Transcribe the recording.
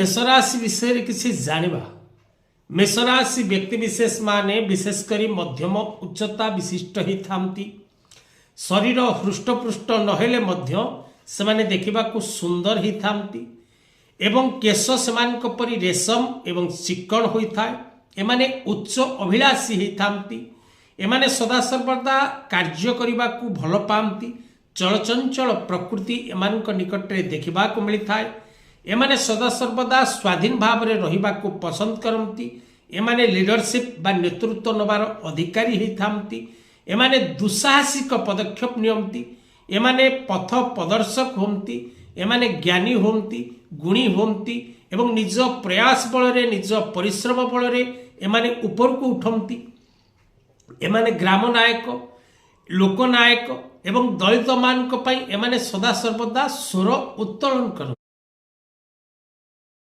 मेषराशि विषय किसी जानिबा। मेषराशि व्यक्ति विशेष माने विशेषकर मध्यम उच्चता विशिष्ट ही थांती। शरीर हृष्टपृष्ट नहेले मध्य सेमाने देखिबा को सुंदर ही थांती एवं केश सेमानक परि रेशम एवं चिक्कण होई थाए। एमाने उच्च अभिलाषी ही थांती। एमाने सदा सर्वदा कार्य करिबा को भल पांती। चलचंचल प्रकृति एमानक निकटरे देखिबा को मिली थाए। एमाने सदा सर्वदा स्वाधीन भाव में रहिबा को पसंद करती। एमाने लीडरशिप बा नेतृत्व नबार अधिकारी ही थांती। एमाने दुस्साहसिक पदक्षेप नियंती। एमाने पथ प्रदर्शक होती। एमाने ज्ञानी होती, गुणी होती एवं निज प्रयास बल रे निज परिश्रम बल रे एमाने ऊपर को उठती। एमाने ग्राम नायक, लोकनायक एवं दलित मान एमाने सदा सर्वदा स्वर उत्तोलन कर।